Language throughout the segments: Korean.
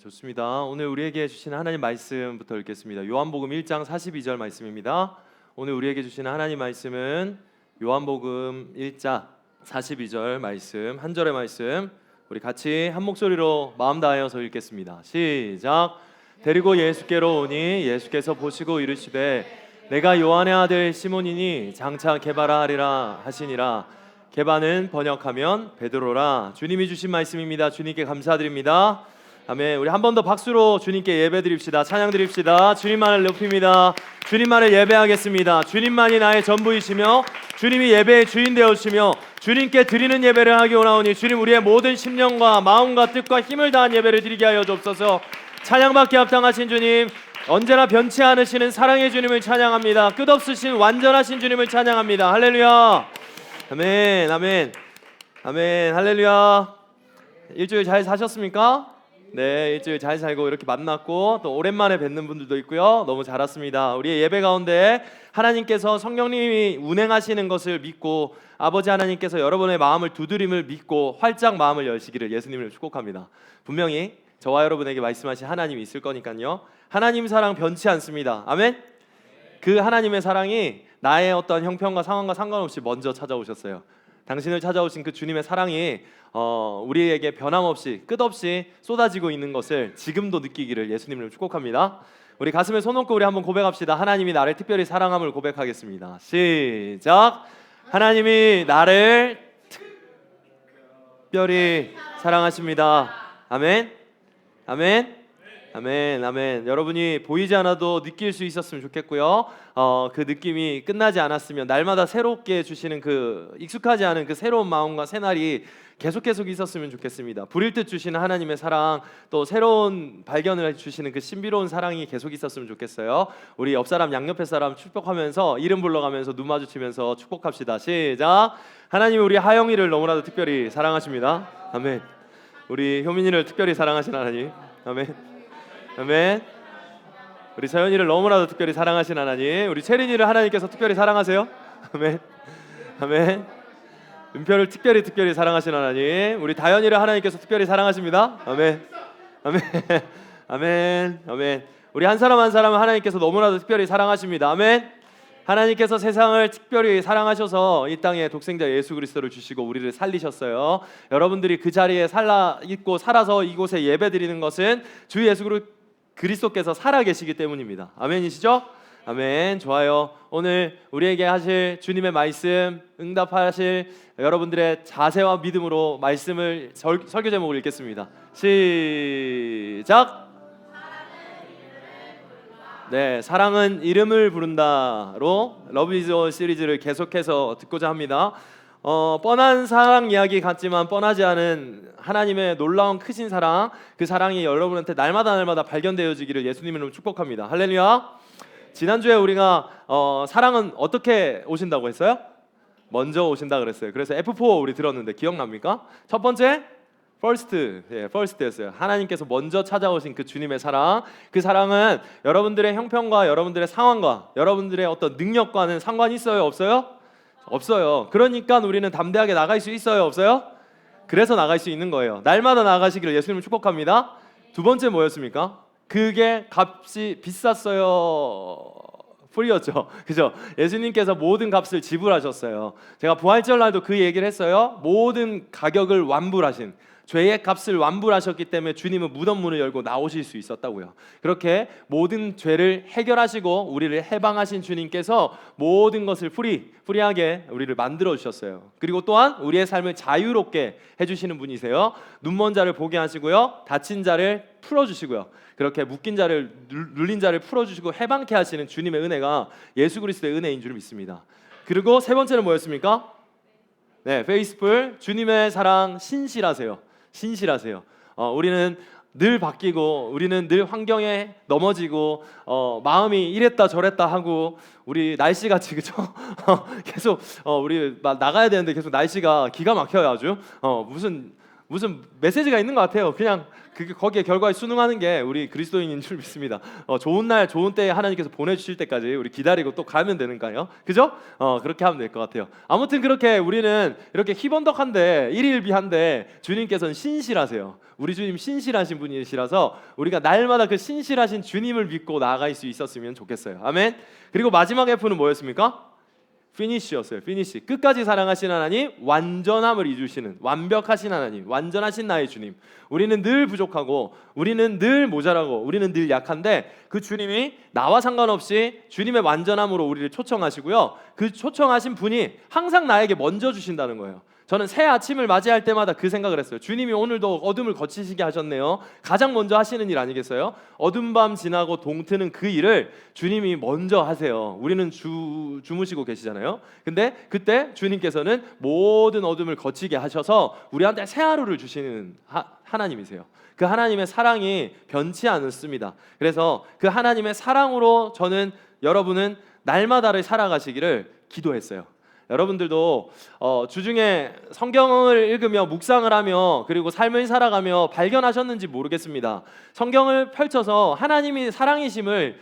좋습니다. 오늘 우리에게 주시는 하나님 말씀부터 읽겠습니다. 요한복음 1장 42절 말씀입니다. 오늘 우리에게 주시는 하나님 말씀은 요한복음 1장 42절 말씀, 한 절의 말씀 우리 같이 한 목소리로 마음 다하여서 읽겠습니다. 시작. 데리고 예수께로 오니 예수께서 보시고 이르시되 내가 요한의 아들 시몬이니 장차 게바라 하리라 하시니라. 게바는 번역하면 베드로라. 주님이 주신 말씀입니다. 주님께 감사드립니다. 아멘. 우리 한 번 더 박수로 주님께 예배 드립시다. 찬양 드립시다. 주님만을 높입니다. 주님만을 예배하겠습니다. 주님만이 나의 전부이시며 주님이 예배의 주인 되어주시며 주님께 드리는 예배를 하기 원하오니 주님 우리의 모든 심령과 마음과 뜻과 힘을 다한 예배를 드리게 하여 주옵소서. 찬양받기 합당하신 주님, 언제나 변치 않으시는 사랑의 주님을 찬양합니다. 끝없으신 완전하신 주님을 찬양합니다. 할렐루야. 아멘. 아멘. 아멘. 할렐루야. 일주일 잘 사셨습니까? 네, 일주일 잘 살고 이렇게 만났고 또 오랜만에 뵙는 분들도 있고요. 너무 잘 왔습니다. 우리의 예배 가운데 하나님께서 성령님이 운행하시는 것을 믿고 아버지 하나님께서 여러분의 마음을 두드림을 믿고 활짝 마음을 여시기를 예수님을 축복합니다. 분명히 저와 여러분에게 말씀하신 하나님이 있을 거니까요. 하나님 사랑 변치 않습니다. 아멘. 그 하나님의 사랑이 나의 어떤 형편과 상황과 상관없이 먼저 찾아오셨어요. 당신을 찾아오신 그 주님의 사랑이 우리에게 변함없이 끝없이 쏟아지고 있는 것을 지금도 느끼기를 예수님을 축복합니다. 우리 가슴에 손 얹고 우리 한번 고백합시다. 하나님이 나를 특별히 사랑함을 고백하겠습니다. 시작. 하나님이 나를 특별히 사랑하십니다. 아멘. 아멘. 아멘. 아멘. 여러분이 보이지 않아도 느낄 수 있었으면 좋겠고요. 그 느낌이 끝나지 않았으면 날마다 새롭게 주시는 그 익숙하지 않은 그 새로운 마음과 새날이 계속 있었으면 좋겠습니다. 불일 듯 주시는 하나님의 사랑, 또 새로운 발견을 주시는 그 신비로운 사랑이 계속 있었으면 좋겠어요. 우리 옆 사람 양옆에 사람 축복하면서 이름 불러가면서 눈 마주치면서 축복합시다. 시작. 하나님이 우리 하영이를 너무나도 특별히 사랑하십니다. 아멘. 우리 효민이를 특별히 사랑하신 하나님. 아멘. 아멘. 우리 서연이를 너무나도 특별히 사랑하신 하나님, 우리 채린이를 하나님께서 특별히 사랑하세요. 아멘. 아멘. 은표를 특별히 사랑하신 하나님, 우리 다현이를 하나님께서 특별히 사랑하십니다. 아멘. 아멘. 아멘. 아멘. 우리 한 사람 한 사람을 하나님께서 너무나도 특별히 사랑하십니다. 아멘. 하나님께서 세상을 특별히 사랑하셔서 이 땅에 독생자 예수 그리스도를 주시고 우리를 살리셨어요. 여러분들이 그 자리에 살아서 이곳에 예배드리는 것은 주 예수 그리스도께서 살아계시기 때문입니다. 아멘이시죠? 아멘. 좋아요. 오늘 우리에게 하실 주님의 말씀 응답하실 여러분들의 자세와 믿음으로 말씀을 설교 제목을 읽겠습니다. 시작. 네, 사랑은 이름을 부른다로 러브 이즈 올 시리즈를 계속해서 듣고자 합니다. 뻔한 사랑 이야기 같지만 뻔하지 않은 하나님의 놀라운 크신 사랑, 그 사랑이 여러분한테 날마다 발견되어지기를 예수님으로 축복합니다. 할렐루야. 지난주에 우리가 사랑은 어떻게 오신다고 했어요? 먼저 오신다 그랬어요. 그래서 F4 우리 들었는데 기억납니까? 첫 번째 first였어요. 하나님께서 먼저 찾아오신 그 주님의 사랑, 그 사랑은 여러분들의 형편과 여러분들의 상황과 여러분들의 어떤 능력과는 상관이 있어요? 없어요? 없어요. 그러니까 우리는 담대하게 나갈 수 있어요? 없어요? 그래서 나갈 수 있는 거예요. 날마다 나가시기를 예수님을 축복합니다. 두 번째 뭐였습니까? 그게 값이 비쌌어요. 프리였죠. 그죠? 예수님께서 모든 값을 지불하셨어요. 제가 부활절 날도 그 얘기를 했어요. 모든 가격을 완불하신, 죄의 값을 완불하셨기 때문에 주님은 무덤 문을 열고 나오실 수 있었다고요. 그렇게 모든 죄를 해결하시고 우리를 해방하신 주님께서 모든 것을 프리하게 우리를 만들어 주셨어요. 그리고 또한 우리의 삶을 자유롭게 해주시는 분이세요. 눈먼 자를 보게 하시고요, 다친 자를 풀어주시고요, 그렇게 묶인 자를 눌린 자를 풀어주시고 해방케 하시는 주님의 은혜가 예수 그리스도의 은혜인 줄 믿습니다. 그리고 세 번째는 뭐였습니까? 네, 페이스풀. 주님의 사랑 신실하세요. 신실하세요. 우리는 늘 바뀌고 우리는 늘 환경에 넘어지고 마음이 이랬다 저랬다 하고 우리 날씨같이 그죠? 계속 우리 나가야 되는데 계속 날씨가 기가 막혀요. 아주 무슨 무슨 메시지가 있는 것 같아요. 그냥 거기에 결과에 순응하는 게 우리 그리스도인인 줄 믿습니다. 좋은 날 좋은 때에 하나님께서 보내주실 때까지 우리 기다리고 또 가면 되는가요? 그죠? 그렇게 하면 될 것 같아요. 아무튼 그렇게 우리는 이렇게 희번덕한데 일일비한데 주님께서는 신실하세요. 우리 주님 신실하신 분이시라서 우리가 날마다 그 신실하신 주님을 믿고 나아갈 수 있었으면 좋겠어요. 아멘. 그리고 마지막 F는 뭐였습니까? 피니시였어요. 피니시. 끝까지 사랑하신 하나님, 완전함을 이루시는 완벽하신 하나님, 완전하신 나의 주님. 우리는 늘 부족하고 우리는 늘 모자라고 우리는 늘 약한데 그 주님이 나와 상관없이 주님의 완전함으로 우리를 초청하시고요. 그 초청하신 분이 항상 나에게 먼저 주신다는 거예요. 저는 새 아침을 맞이할 때마다 그 생각을 했어요. 주님이 오늘도 어둠을 거치시게 하셨네요. 가장 먼저 하시는 일 아니겠어요? 어둠 밤 지나고 동트는 그 일을 주님이 먼저 하세요. 우리는 주무시고 계시잖아요. 근데 그때 주님께서는 모든 어둠을 거치게 하셔서 우리한테 새 하루를 주시는 하나님이세요. 그 하나님의 사랑이 변치 않습니다. 그래서 그 하나님의 사랑으로 저는 여러분은 날마다를 살아가시기를 기도했어요. 여러분들도 주중에 성경을 읽으며 묵상을 하며 그리고 삶을 살아가며 발견하셨는지 모르겠습니다. 성경을 펼쳐서 하나님이 사랑이심을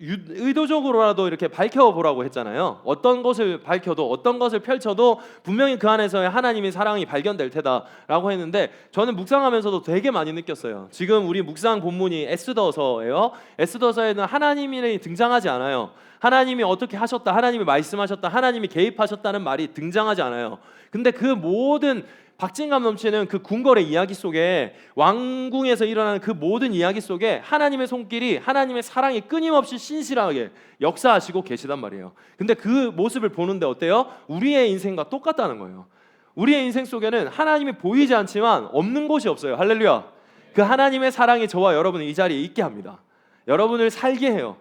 의도적으로라도 이렇게 밝혀보라고 했잖아요. 어떤 것을 밝혀도 어떤 것을 펼쳐도 분명히 그 안에서의 하나님의 사랑이 발견될 테다라고 했는데 저는 묵상하면서도 되게 많이 느꼈어요. 지금 우리 묵상 본문이 에스더서예요. 에스더서에는 하나님이 등장하지 않아요. 하나님이 어떻게 하셨다, 하나님이 말씀하셨다, 하나님이 개입하셨다는 말이 등장하지 않아요. 근데 그 모든 박진감 넘치는 그 궁궐의 이야기 속에 왕궁에서 일어나는 그 모든 이야기 속에 하나님의 손길이 하나님의 사랑이 끊임없이 신실하게 역사하시고 계시단 말이에요. 근데 그 모습을 보는데 어때요? 우리의 인생과 똑같다는 거예요. 우리의 인생 속에는 하나님이 보이지 않지만 없는 곳이 없어요. 할렐루야. 그 하나님의 사랑이 저와 여러분을 이 자리에 있게 합니다. 여러분을 살게 해요.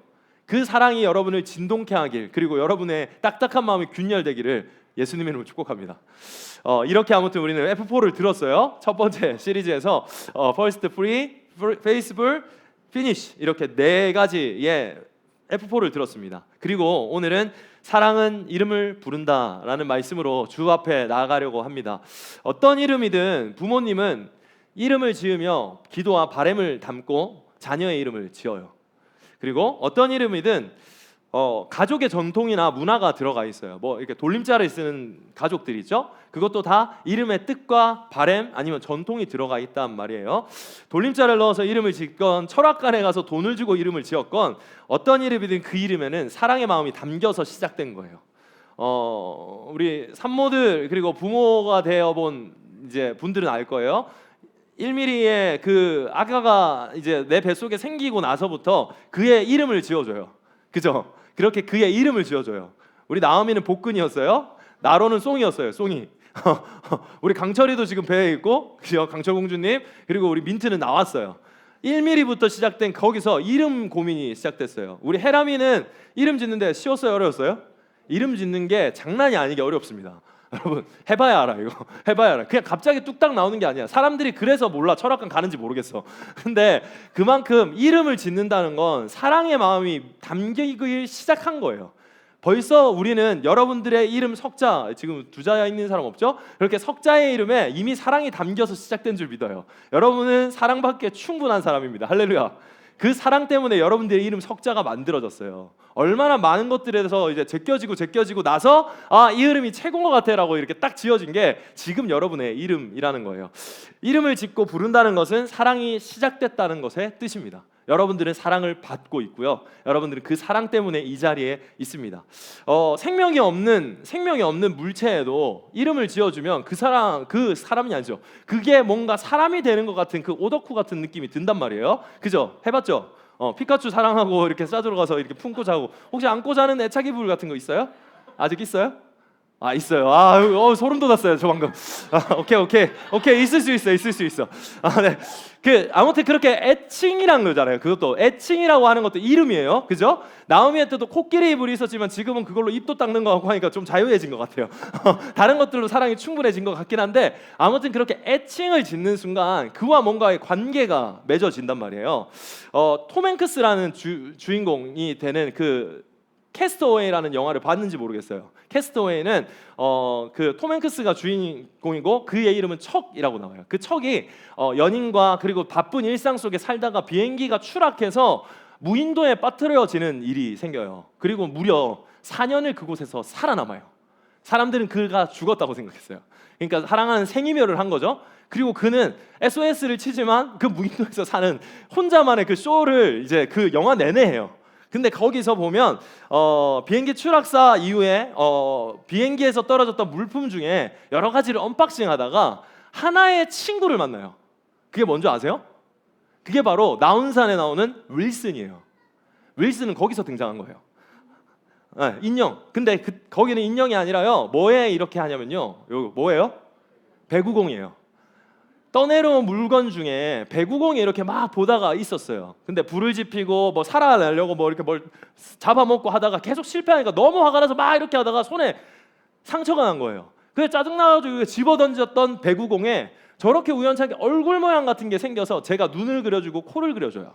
그 사랑이 여러분을 진동케 하길, 그리고 여러분의 딱딱한 마음이 균열되기를 예수님의 이름으로 축복합니다. 이렇게 아무튼 우리는 F4를 들었어요. 첫 번째 시리즈에서 First, Free, Faithful, Finish 이렇게 네 가지의 F4를 들었습니다. 그리고 오늘은 사랑은 이름을 부른다라는 말씀으로 주 앞에 나아가려고 합니다. 어떤 이름이든 부모님은 이름을 지으며 기도와 바람을 담고 자녀의 이름을 지어요. 그리고 어떤 이름이든 가족의 전통이나 문화가 들어가 있어요. 뭐 이렇게 돌림자를 쓰는 가족들이 있죠. 그것도 다 이름의 뜻과 바램 아니면 전통이 들어가 있단 말이에요. 돌림자를 넣어서 이름을 짓건 철학관에 가서 돈을 주고 이름을 지었건 어떤 이름이든 그 이름에는 사랑의 마음이 담겨서 시작된 거예요. 우리 산모들 그리고 부모가 되어본 이제 분들은 알 거예요. 1mm의 그 아가가 이제 내 뱃속에 생기고 나서부터 그의 이름을 지어줘요. 그죠? 그렇게 그의 이름을 지어줘요. 우리 나오미는 복근이었어요. 나로는 송이었어요. 송이. 우리 강철이도 지금 배에 있고, 그죠? 강철 공주님. 그리고 우리 민트는 나왔어요. 1mm부터 시작된 거기서 이름 고민이 시작됐어요. 우리 해람이는 이름 짓는데 쉬웠어요? 어려웠어요? 이름 짓는 게 장난이 아니게 어렵습니다. 여러분 해봐야 알아. 이거 해봐야 알아. 그냥 갑자기 뚝딱 나오는 게 아니야. 사람들이 그래서 몰라 철학관 가는지 모르겠어. 근데 그만큼 이름을 짓는다는 건 사랑의 마음이 담기기 시작한 거예요. 벌써 우리는 여러분들의 이름 석자, 지금 두 자야 있는 사람 없죠? 그렇게 석자의 이름에 이미 사랑이 담겨서 시작된 줄 믿어요. 여러분은 사랑받기에 충분한 사람입니다. 할렐루야. 그 사랑 때문에 여러분들의 이름 석자가 만들어졌어요. 얼마나 많은 것들에서 이제 제껴지고 나서 이 이름이 최고인 것 같아라고 이렇게 딱 지어진 게 지금 여러분의 이름이라는 거예요. 이름을 짓고 부른다는 것은 사랑이 시작됐다는 것의 뜻입니다. 여러분들은 사랑을 받고 있고요. 여러분들은 그 사랑 때문에 이 자리에 있습니다. 생명이 없는 물체에도 이름을 지어주면 그 사람이 아니죠. 그게 뭔가 사람이 되는 것 같은 그 오덕후 같은 느낌이 든단 말이에요. 그죠? 해봤죠? 피카츄 사랑하고 이렇게 싸주러 가서 이렇게 품고 자고. 혹시 안고 자는 애착 이불 같은 거 있어요? 아직 있어요? 있어요. 소름 돋았어요. 저 방금. 오케이. 있을 수 있어. 네. 아무튼 그렇게 애칭이란 거잖아요. 그것도 애칭이라고 하는 것도 이름이에요. 그죠? 나오미의 때도 코끼리 이불이 있었지만 지금은 그걸로 입도 닦는 거 하고 하니까 좀 자유해진 것 같아요. 다른 것들로 사랑이 충분해진 것 같긴 한데 아무튼 그렇게 애칭을 짓는 순간 그와 뭔가의 관계가 맺어진단 말이에요. 톰 행크스라는 주인공이 되는 그 캐스터웨이라는 영화를 봤는지 모르겠어요. 캐스터웨이는 그 톰 행크스가 주인공이고 그의 이름은 척이라고 나와요. 그 척이 연인과 그리고 바쁜 일상 속에 살다가 비행기가 추락해서 무인도에 빠뜨려지는 일이 생겨요. 그리고 무려 4년을 그곳에서 살아남아요. 사람들은 그가 죽었다고 생각했어요. 그러니까 사랑하는 생이별을 한 거죠. 그리고 그는 SOS를 치지만 그 무인도에서 사는 혼자만의 그 쇼를 이제 그 영화 내내 해요. 근데 거기서 보면 비행기 추락사 이후에 비행기에서 떨어졌던 물품 중에 여러 가지를 언박싱하다가 하나의 친구를 만나요. 그게 뭔지 아세요? 그게 바로 나훈산에 나오는 윌슨이에요. 윌슨은 거기서 등장한 거예요. 네, 인형. 근데 거기는 인형이 아니라요. 뭐에 이렇게 하냐면요. 요 뭐예요? 배구공이에요. 떠내려온 물건 중에 배구공이 이렇게 막 보다가 있었어요. 근데 불을 지피고 뭐 살아내려고 뭐 이렇게 뭘 잡아먹고 하다가 계속 실패하니까 너무 화가 나서 막 이렇게 하다가 손에 상처가 난 거예요. 그래서 짜증나가지고 집어던졌던 배구공에 저렇게 우연찮게 얼굴 모양 같은 게 생겨서 제가 눈을 그려주고 코를 그려줘요.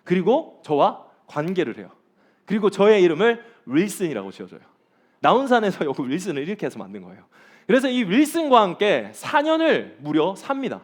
그리고 저와 관계를 해요. 그리고 저의 이름을 윌슨이라고 지어줘요. 나훈산에서 여기 윌슨을 이렇게 해서 만든 거예요. 그래서 이 윌슨과 함께 4년을 무려 삽니다.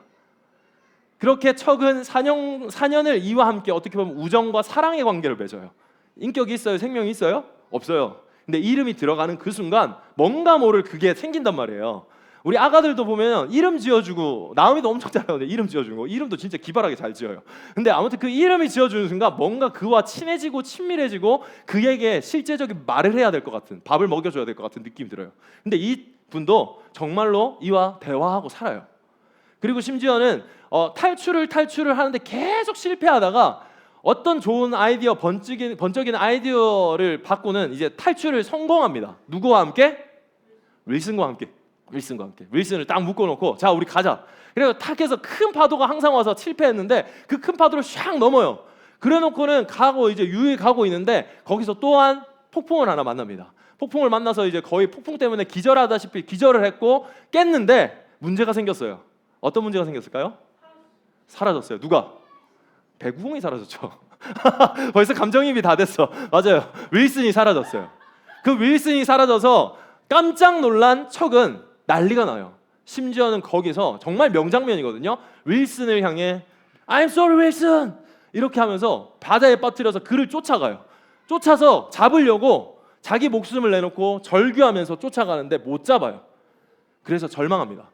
그렇게 척은 4년을 이와 함께 어떻게 보면 우정과 사랑의 관계를 맺어요. 인격이 있어요? 생명이 있어요? 없어요. 근데 이름이 들어가는 그 순간 뭔가 모를 그게 생긴단 말이에요. 우리 아가들도 보면 이름 지어주고 나음이도 엄청 잘하는데 이름 지어주는 거 이름도 진짜 기발하게 잘 지어요. 근데 아무튼 그 이름이 지어주는 순간 뭔가 그와 친해지고 친밀해지고 그에게 실제적인 말을 해야 될 것 같은 밥을 먹여줘야 될 것 같은 느낌이 들어요. 근데 이 분도 정말로 이와 대화하고 살아요. 그리고 심지어는 탈출을 하는데 계속 실패하다가 어떤 좋은 아이디어 번쩍이는 아이디어를 받고는 이제 탈출을 성공합니다. 누구와 함께? 윌슨과 함께. 윌슨을 딱 묶어놓고 자 우리 가자. 그래서 탁 해서 큰 파도가 항상 와서 실패했는데 그 큰 파도를 샥 넘어요. 그래놓고는 이제 유유히 가고 있는데 거기서 또한 폭풍을 하나 만납니다. 폭풍을 만나서 이제 거의 폭풍 때문에 기절하다시피 기절을 했고 깼는데 문제가 생겼어요. 어떤 문제가 생겼을까요? 사라졌어요. 누가? 배구공이 사라졌죠. 벌써 감정이입이 다 됐어. 맞아요. 윌슨이 사라졌어요. 그 윌슨이 사라져서 깜짝 놀란 척은 난리가 나요. 심지어는 거기서 정말 명장면이거든요. 윌슨을 향해 I'm sorry 윌슨 이렇게 하면서 바다에 빠뜨려서 그를 쫓아가요. 쫓아서 잡으려고 자기 목숨을 내놓고 절규하면서 쫓아가는데 못 잡아요. 그래서 절망합니다.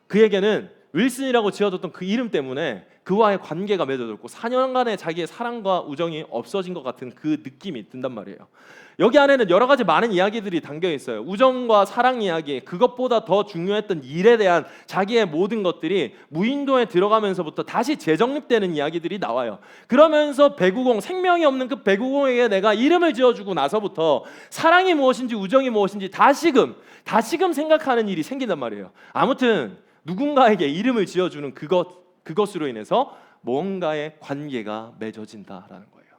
그에게는 윌슨이라고 지어줬던 그 이름 때문에 그와의 관계가 맺어졌고 4년간의 자기의 사랑과 우정이 없어진 것 같은 그 느낌이 든단 말이에요. 여기 안에는 여러 가지 많은 이야기들이 담겨 있어요. 우정과 사랑 이야기, 그것보다 더 중요했던 일에 대한 자기의 모든 것들이 무인도에 들어가면서부터 다시 재정립되는 이야기들이 나와요. 그러면서 배구공, 생명이 없는 그 배구공에게 내가 이름을 지어주고 나서부터 사랑이 무엇인지 우정이 무엇인지 다시금 생각하는 일이 생긴단 말이에요. 아무튼 누군가에게 이름을 지어주는 그것으로 인해서 뭔가의 관계가 맺어진다라는 거예요.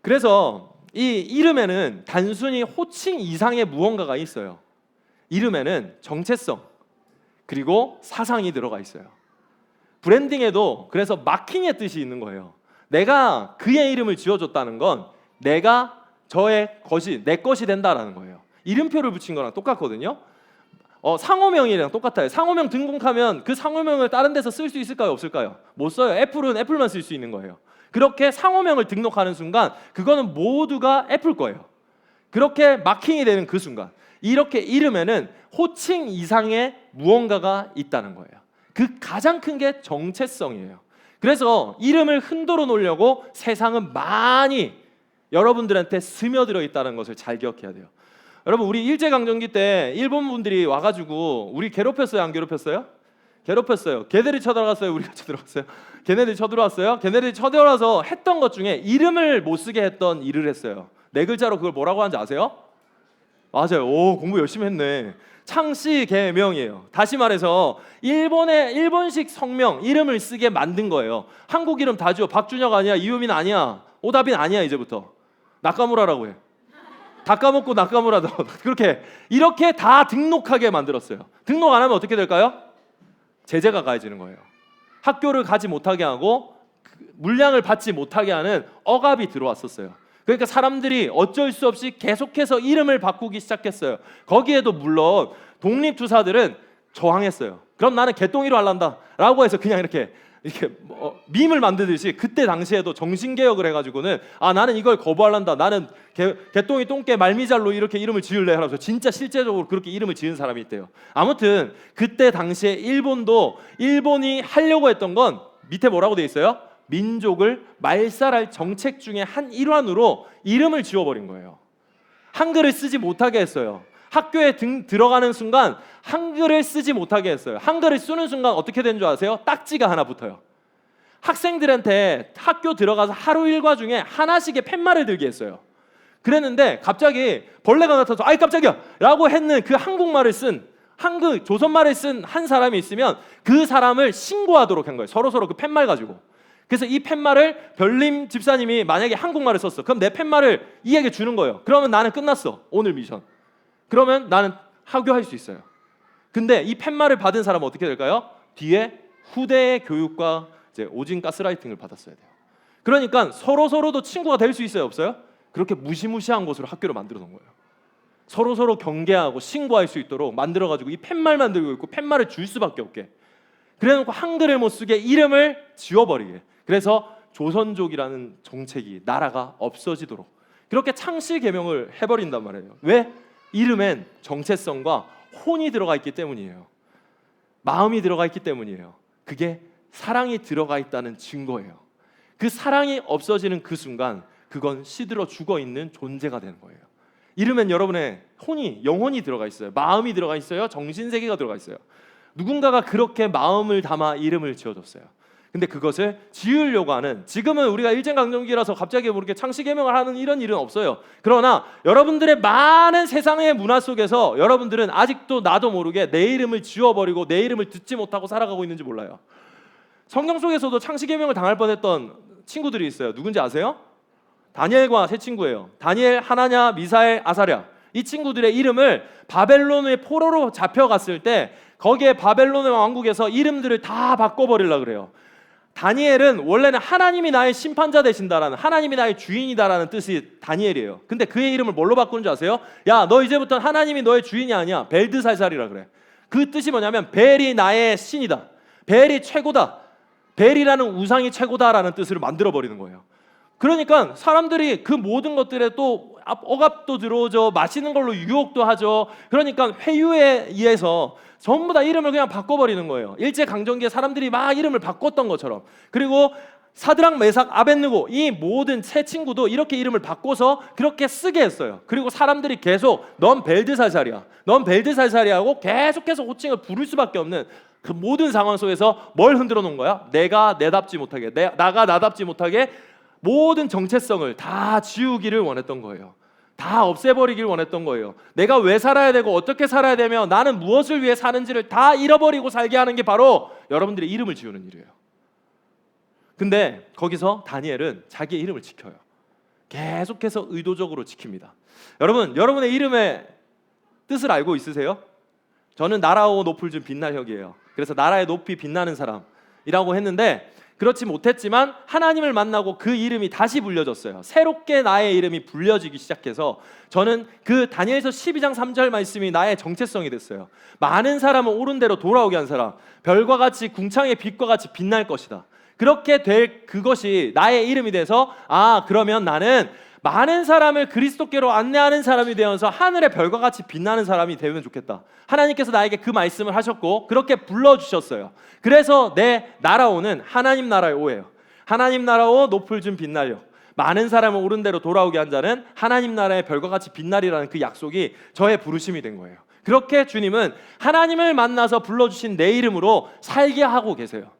그래서 이 이름에는 단순히 호칭 이상의 무언가가 있어요. 이름에는 정체성 그리고 사상이 들어가 있어요. 브랜딩에도 그래서 마킹의 뜻이 있는 거예요. 내가 그의 이름을 지어줬다는 건 내가 내 것이 된다라는 거예요. 이름표를 붙인 거랑 똑같거든요. 상호명이랑 똑같아요. 상호명 등록하면 그 상호명을 다른 데서 쓸 수 있을까요? 없을까요? 못 써요. 애플은 애플만 쓸 수 있는 거예요. 그렇게 상호명을 등록하는 순간 그거는 모두가 애플 거예요. 그렇게 마킹이 되는 그 순간 이렇게 이름에는 호칭 이상의 무언가가 있다는 거예요. 그 가장 큰 게 정체성이에요. 그래서 이름을 흔들어 놓으려고 세상은 많이 여러분들한테 스며들어 있다는 것을 잘 기억해야 돼요. 여러분 우리 일제강점기 때 일본 분들이 와가지고 우리 괴롭혔어요? 안 괴롭혔어요? 괴롭혔어요. 걔네들이 쳐들어갔어요? 우리가 쳐들어갔어요? 걔네들이 쳐들어왔어요? 걔네들이 쳐들어와서 했던 것 중에 이름을 못 쓰게 했던 일을 했어요. 네 글자로 그걸 뭐라고 하는지 아세요? 맞아요. 오, 공부 열심히 했네. 창씨 개명이에요. 다시 말해서 일본식 성명 이름을 쓰게 만든 거예요. 한국 이름 다 지워. 박준혁 아니야, 이유민 아니야, 오다빈 아니야. 이제부터 나카무라라고 해. 다 까먹고 나카무라다. 이렇게 다 등록하게 만들었어요. 등록 안 하면 어떻게 될까요? 제재가 가해지는 거예요. 학교를 가지 못하게 하고 물량을 받지 못하게 하는 억압이 들어왔었어요. 그러니까 사람들이 어쩔 수 없이 계속해서 이름을 바꾸기 시작했어요. 거기에도 물론 독립투사들은 저항했어요. 그럼 나는 개똥이로 할란다 라고 해서 그냥 이렇게 밈을 만들듯이 그때 당시에도 정신개혁을 해가지고는 나는 이걸 거부할란다, 나는 개똥이 똥개 말미잘로 이렇게 이름을 지을래 하면서 진짜 실제적으로 그렇게 이름을 지은 사람이 있대요. 아무튼 그때 당시에 일본이 하려고 했던 건 밑에 뭐라고 돼 있어요? 민족을 말살할 정책 중에 한 일환으로 이름을 지워버린 거예요. 한글을 쓰지 못하게 했어요. 학교에 들어가는 순간 한글을 쓰지 못하게 했어요. 한글을 쓰는 순간 어떻게 된 줄 아세요? 딱지가 하나 붙어요. 학생들한테 학교 들어가서 하루 일과 중에 하나씩의 팻말을 들게 했어요. 그랬는데 갑자기 벌레가 나타나서 아이 깜짝이야 라고 했는 그 한국말을 쓴 조선말을 쓴 한 사람이 있으면 그 사람을 신고하도록 한 거예요. 서로 그 팻말 가지고. 그래서 이 팻말을 별님 집사님이 만약에 한국말을 썼어. 그럼 내 팻말을 이에게 주는 거예요. 그러면 나는 끝났어. 오늘 미션. 그러면 나는 하교할 수 있어요. 근데 이 팻말을 받은 사람은 어떻게 될까요? 뒤에 후대의 교육과 이제 오진 가스라이팅을 받았어야 돼요. 그러니까 서로도 친구가 될 수 있어요, 없어요? 그렇게 무시무시한 곳으로 학교를 만들어 놓은 거예요. 서로 경계하고 신고할 수 있도록 만들어가지고 이 팻말만 들고 있고 팻말을 줄 수밖에 없게, 그래놓고 한글을 못 쓰게 이름을 지워버리게. 그래서 조선족이라는 정책이, 나라가 없어지도록 그렇게 창씨 개명을 해버린단 말이에요. 왜? 이름엔 정체성과 혼이 들어가 있기 때문이에요. 마음이 들어가 있기 때문이에요. 그게 사랑이 들어가 있다는 증거예요. 그 사랑이 없어지는 그 순간 그건 시들어 죽어 있는 존재가 되는 거예요. 이름엔 여러분의 영혼이 들어가 있어요. 마음이 들어가 있어요. 정신세계가 들어가 있어요. 누군가가 그렇게 마음을 담아 이름을 지어줬어요. 근데 그것을 지으려고 하는, 지금은 우리가 일제강점기라서 갑자기 모르게 창씨개명을 하는 이런 일은 없어요. 그러나 여러분들의 많은 세상의 문화 속에서 여러분들은 아직도 나도 모르게 내 이름을 지워버리고 내 이름을 듣지 못하고 살아가고 있는지 몰라요. 성경 속에서도 창씨개명을 당할 뻔했던 친구들이 있어요. 누군지 아세요? 다니엘과 세 친구예요. 다니엘, 하나냐, 미사엘, 아사랴. 이 친구들의 이름을 바벨론의 포로로 잡혀갔을 때 거기에 바벨론의 왕국에서 이름들을 다 바꿔버리려고 그래요. 다니엘은 원래는 하나님이 나의 심판자 되신다라는, 하나님이 나의 주인이다라는 뜻이 다니엘이에요. 근데 그의 이름을 뭘로 바꾸는 줄 아세요? 야, 너 이제부터 하나님이 너의 주인이 아니야. 벨드살살이라 그래. 그 뜻이 뭐냐면 벨이 나의 신이다, 벨이 최고다, 벨이라는 우상이 최고다라는 뜻으로 만들어버리는 거예요. 그러니까 사람들이 그 모든 것들에 또 억압도 들어오죠. 마시는 걸로 유혹도 하죠. 그러니까 회유에 의해서 전부 다 이름을 그냥 바꿔버리는 거예요. 일제강점기에 사람들이 막 이름을 바꿨던 것처럼. 그리고 사드락, 메삭, 아벳느고 이 모든 세 친구도 이렇게 이름을 바꿔서 그렇게 쓰게 했어요. 그리고 사람들이 계속 넌 벨드살살이야, 넌 벨드살살이야 하고 계속해서 호칭을 부를 수밖에 없는 그 모든 상황 속에서 뭘 흔들어 놓은 거야? 내가 내답지 못하게, 나가 나답지 못하게 모든 정체성을 다 지우기를 원했던 거예요. 다 없애버리길 원했던 거예요. 내가 왜 살아야 되고 어떻게 살아야 되며 나는 무엇을 위해 사는지를 다 잃어버리고 살게 하는 게 바로 여러분들의 이름을 지우는 일이에요. 근데 거기서 다니엘은 자기의 이름을 지켜요. 계속해서 의도적으로 지킵니다. 여러분, 여러분의 이름의 뜻을 알고 있으세요? 저는 나라오 높을 준 빛날 혁이에요. 그래서 나라의 높이 빛나는 사람이라고 했는데, 그렇지 못했지만 하나님을 만나고 그 이름이 다시 불려졌어요. 새롭게 나의 이름이 불려지기 시작해서 저는 그 다니엘서 12장 3절 말씀이 나의 정체성이 됐어요. 많은 사람은 옳은 대로 돌아오게 한 사람, 별과 같이 궁창의 빛과 같이 빛날 것이다. 그렇게 될 그것이 나의 이름이 돼서 그러면 나는 많은 사람을 그리스도께로 안내하는 사람이 되어서 하늘의 별과 같이 빛나는 사람이 되면 좋겠다. 하나님께서 나에게 그 말씀을 하셨고 그렇게 불러주셨어요. 그래서 내 나라오는 하나님 나라의 오예요. 하나님 나라오 높을 준 빛날려. 많은 사람을 옳은 대로 돌아오게 한 자는 하나님 나라의 별과 같이 빛나리라는 그 약속이 저의 부르심이 된 거예요. 그렇게 주님은 하나님을 만나서 불러주신 내 이름으로 살게 하고 계세요.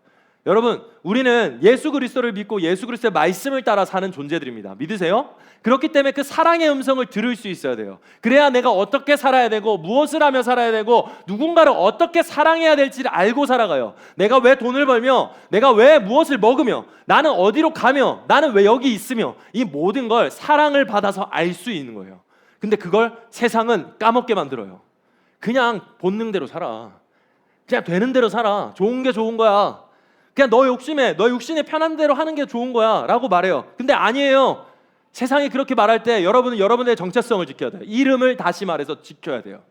여러분, 우리는 예수 그리스도를 믿고 예수 그리스도의 말씀을 따라 사는 존재들입니다. 믿으세요? 그렇기 때문에 그 사랑의 음성을 들을 수 있어야 돼요. 그래야 내가 어떻게 살아야 되고 무엇을 하며 살아야 되고 누군가를 어떻게 사랑해야 될지를 알고 살아가요. 내가 왜 돈을 벌며, 내가 왜 무엇을 먹으며, 나는 어디로 가며, 나는 왜 여기 있으며, 이 모든 걸 사랑을 받아서 알 수 있는 거예요. 근데 그걸 세상은 까먹게 만들어요. 그냥 본능대로 살아. 그냥 되는 대로 살아. 좋은 게 좋은 거야. 그냥 너 욕심에, 너 육신에 편한 대로 하는 게 좋은 거야 라고 말해요. 근데 아니에요. 세상이 그렇게 말할 때 여러분은 여러분의 정체성을 지켜야 돼요. 이름을 다시 말해서 지켜야 돼요.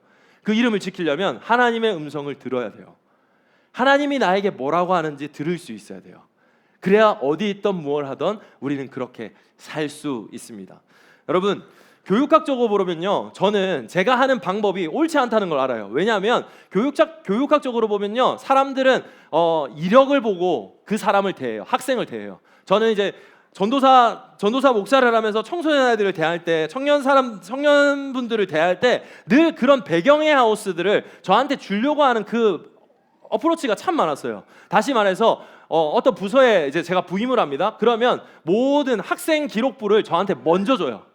그 이름을 지키려면 하나님의 음성을 들어야 돼요. 하나님이 나에게 뭐라고 하는지 들을 수 있어야 돼요. 그래야 어디 있던 뭘 하던 우리는 그렇게 살 수 있습니다. 여러분, 교육학적으로 보면요, 저는 제가 하는 방법이 옳지 않다는 걸 알아요. 왜냐하면 교육학적으로 보면요, 사람들은 이력을 보고 그 사람을 대해요. 학생을 대해요. 저는 이제 전도사 목사를 하면서 청소년 아이들을 대할 때, 청년분들을 대할 때 늘 그런 배경의 하우스들을 저한테 주려고 하는 그 어프로치가 참 많았어요. 다시 말해서 어떤 부서에 이제 제가 부임을 합니다. 그러면 모든 학생 기록부를 저한테 먼저 줘요.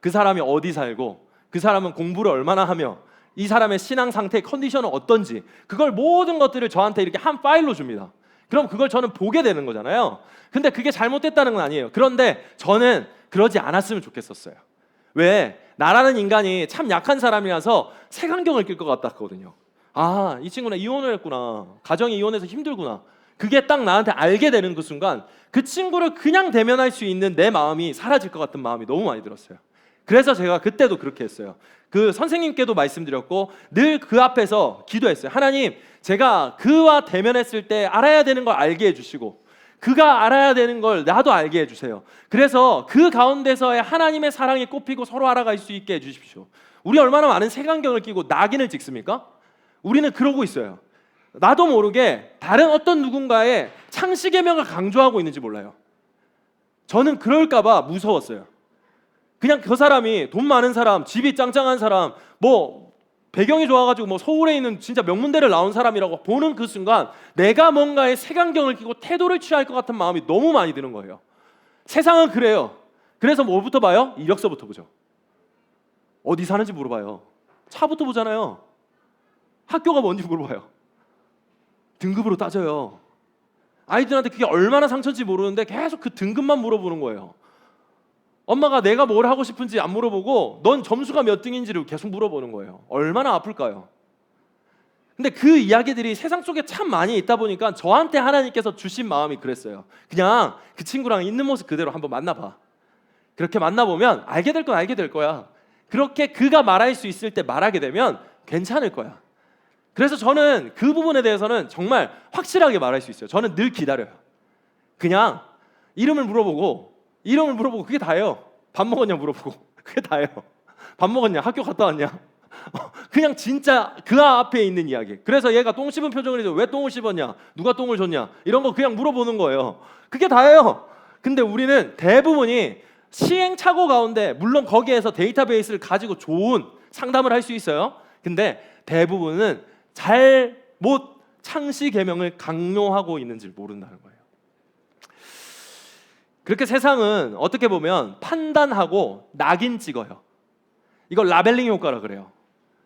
그 사람이 어디 살고, 그 사람은 공부를 얼마나 하며, 이 사람의 신앙 상태의 컨디션은 어떤지, 그걸 모든 것들을 저한테 이렇게 한 파일로 줍니다. 그럼 그걸 저는 보게 되는 거잖아요. 근데 그게 잘못됐다는 건 아니에요. 그런데 저는 그러지 않았으면 좋겠었어요. 왜? 나라는 인간이 참 약한 사람이라서 색안경을 낄 것 같았거든요. 아, 이 친구는 이혼을 했구나. 가정이 이혼해서 힘들구나. 그게 딱 나한테 알게 되는 그 순간 그 친구를 그냥 대면할 수 있는 내 마음이 사라질 것 같은 마음이 너무 많이 들었어요. 그래서 제가 그때도 그렇게 했어요. 그 선생님께도 말씀드렸고 늘 그 앞에서 기도했어요. 하나님, 제가 그와 대면했을 때 알아야 되는 걸 알게 해주시고 그가 알아야 되는 걸 나도 알게 해주세요. 그래서 그 가운데서의 하나님의 사랑이 꼽히고 서로 알아갈 수 있게 해주십시오. 우리 얼마나 많은 색안경을 끼고 낙인을 찍습니까? 우리는 그러고 있어요. 나도 모르게 다른 어떤 누군가의 창시의 명을 강조하고 있는지 몰라요. 저는 그럴까 봐 무서웠어요. 그냥 그 사람이 돈 많은 사람, 집이 짱짱한 사람, 뭐 배경이 좋아가지고 뭐 서울에 있는 진짜 명문대를 나온 사람이라고 보는 그 순간 내가 뭔가의 색안경을 끼고 태도를 취할 것 같은 마음이 너무 많이 드는 거예요. 세상은 그래요. 그래서 뭐부터 봐요? 이력서부터 보죠. 어디 사는지 물어봐요. 차부터 보잖아요. 학교가 뭔지 물어봐요. 등급으로 따져요. 아이들한테 그게 얼마나 상처인지 모르는데 계속 그 등급만 물어보는 거예요. 엄마가 내가 뭘 하고 싶은지 안 물어보고 넌 점수가 몇 등인지를 계속 물어보는 거예요. 얼마나 아플까요? 근데 그 이야기들이 세상 속에 참 많이 있다 보니까 저한테 하나님께서 주신 마음이 그랬어요. 그냥 그 친구랑 있는 모습 그대로 한번 만나봐. 그렇게 만나보면 알게 될 건 알게 될 거야. 그렇게 그가 말할 수 있을 때 말하게 되면 괜찮을 거야. 그래서 저는 그 부분에 대해서는 정말 확실하게 말할 수 있어요. 저는 늘 기다려요. 그냥 이름을 물어보고 그게 다예요. 밥 먹었냐 물어보고 그게 다예요. 밥 먹었냐, 학교 갔다 왔냐, 그냥 진짜 그 앞에 있는 이야기. 그래서 얘가 똥 씹은 표정을 해서 왜 똥을 씹었냐, 누가 똥을 줬냐, 이런 거 그냥 물어보는 거예요. 그게 다예요. 근데 우리는 대부분이 시행착오 가운데, 물론 거기에서 데이터베이스를 가지고 좋은 상담을 할 수 있어요. 근데 대부분은 잘못 창시 계명을 강요하고 있는지 모른다는 거예요. 그렇게 세상은 어떻게 보면 판단하고 낙인 찍어요. 이걸 라벨링 효과라 그래요.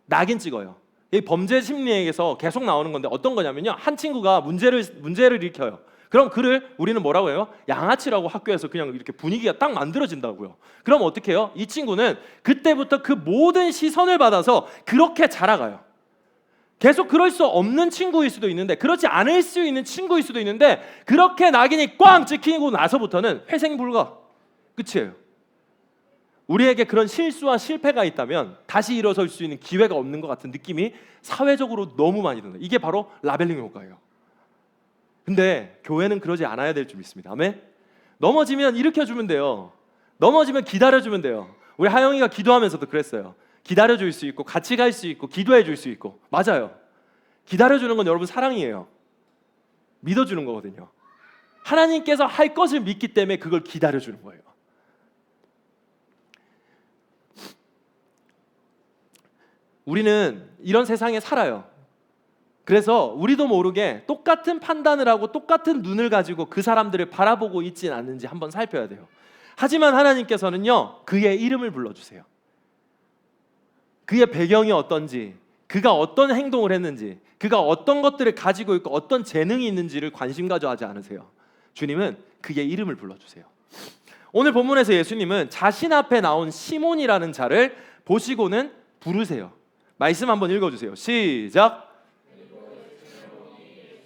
낙인 찍어요. 이 범죄 심리에서 계속 나오는 건데 어떤 거냐면요, 한 친구가 문제를 일으켜요. 그럼 그를 우리는 뭐라고 해요? 양아치라고 학교에서 그냥 이렇게 분위기가 딱 만들어진다고요. 그럼 어떻게 해요? 이 친구는 그때부터 그 모든 시선을 받아서 그렇게 자라가요. 계속 그럴 수 없는 친구일 수도 있는데, 그렇지 않을 수 있는 친구일 수도 있는데, 그렇게 낙인이 꽝 찍히고 나서부터는 회생 불가, 끝이에요. 우리에게 그런 실수와 실패가 있다면 다시 일어설 수 있는 기회가 없는 것 같은 느낌이 사회적으로 너무 많이 든다. 이게 바로 라벨링 효과예요. 근데 교회는 그러지 않아야 될 줄 믿습니다. 아멘? 넘어지면 일으켜주면 돼요. 넘어지면 기다려주면 돼요. 우리 하영이가 기도하면서도 그랬어요. 기다려줄 수 있고 같이 갈 수 있고 기도해줄 수 있고. 맞아요. 기다려주는 건 여러분 사랑이에요. 믿어주는 거거든요. 하나님께서 할 것을 믿기 때문에 그걸 기다려주는 거예요. 우리는 이런 세상에 살아요. 그래서 우리도 모르게 똑같은 판단을 하고 똑같은 눈을 가지고 그 사람들을 바라보고 있진 않는지 한번 살펴야 돼요. 하지만 하나님께서는요, 그의 이름을 불러주세요. 그의 배경이 어떤지, 그가 어떤 행동을 했는지, 그가 어떤 것들을 가지고 있고 어떤 재능이 있는지를 관심 가져 하지 않으세요. 주님은 그의 이름을 불러주세요. 오늘 본문에서 예수님은 자신 앞에 나온 시몬이라는 자를 보시고는 부르세요. 말씀 한번 읽어주세요. 시작.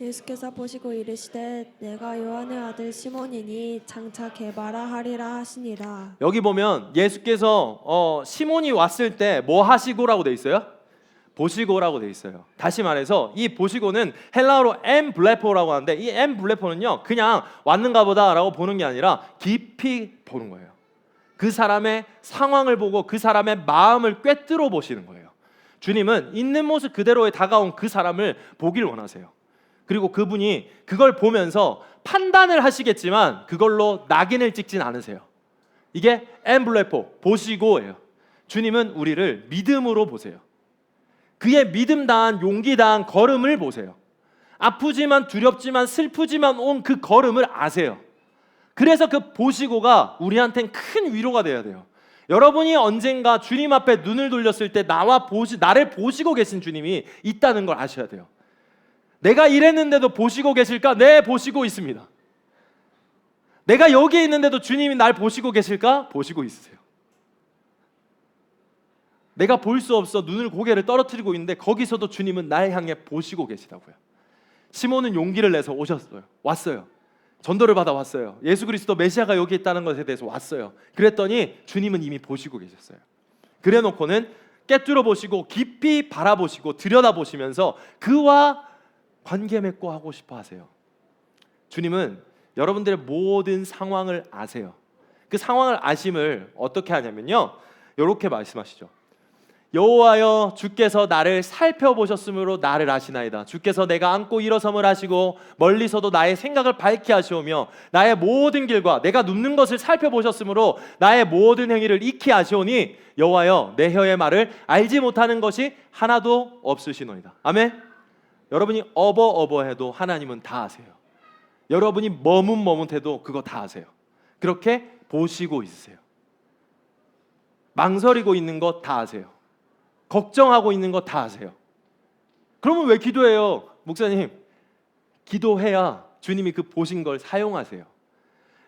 예수께서 보시고 이르시되 내가 요한의 아들 시몬이니 장차 개바라 하리라 하시니라. 여기 보면 예수께서 시몬이 왔을 때 뭐 하시고라고 돼 있어요? 보시고라고 돼 있어요. 다시 말해서 이 보시고는 헬라어로 엠블레포라고 하는데 이 엠블레포는요 그냥 왔는가 보다라고 보는 게 아니라 깊이 보는 거예요. 그 사람의 상황을 보고 그 사람의 마음을 꿰뚫어 보시는 거예요. 주님은 있는 모습 그대로에 다가온 그 사람을 보길 원하세요. 그리고 그분이 그걸 보면서 판단을 하시겠지만 그걸로 낙인을 찍진 않으세요. 이게 엠블레포, 보시고예요. 주님은 우리를 믿음으로 보세요. 그의 믿음 다한 용기 다한 걸음을 보세요. 아프지만 두렵지만 슬프지만 온 그 걸음을 아세요. 그래서 그 보시고가 우리한테는 큰 위로가 돼야 돼요. 여러분이 언젠가 주님 앞에 눈을 돌렸을 때 나를 보시고 계신 주님이 있다는 걸 아셔야 돼요. 내가 이랬는데도 보시고 계실까? 네, 보시고 있습니다. 내가 여기에 있는데도 주님이 날 보시고 계실까? 보시고 있으세요. 내가 볼 수 없어 눈을 고개를 떨어뜨리고 있는데 거기서도 주님은 날 향해 보시고 계시다고요. 시몬은 용기를 내서 왔어요. 전도를 받아 왔어요. 예수 그리스도 메시아가 여기 있다는 것에 대해서 왔어요. 그랬더니 주님은 이미 보시고 계셨어요. 그래놓고는 꿰뚫어 보시고 깊이 바라보시고 들여다보시면서 그와 관계 맺고 하고 싶어 하세요. 주님은 여러분들의 모든 상황을 아세요. 그 상황을 아심을 어떻게 하냐면요, 이렇게 말씀하시죠. 여호와여 주께서 나를 살펴보셨으므로 나를 아시나이다. 주께서 내가 앉고 일어섬을 하시고 멀리서도 나의 생각을 밝게 하시오며 나의 모든 길과 내가 눕는 것을 살펴보셨으므로 나의 모든 행위를 익히 아시오니 여호와여 내 혀의 말을 알지 못하는 것이 하나도 없으시노이다. 아멘. 여러분이 어버어버해도 하나님은 다 아세요. 여러분이 머뭇머뭇해도 그거 다 아세요. 그렇게 보시고 있으세요. 망설이고 있는 거 다 아세요. 걱정하고 있는 거 다 아세요. 그러면 왜 기도해요? 목사님, 기도해야 주님이 그 보신 걸 사용하세요.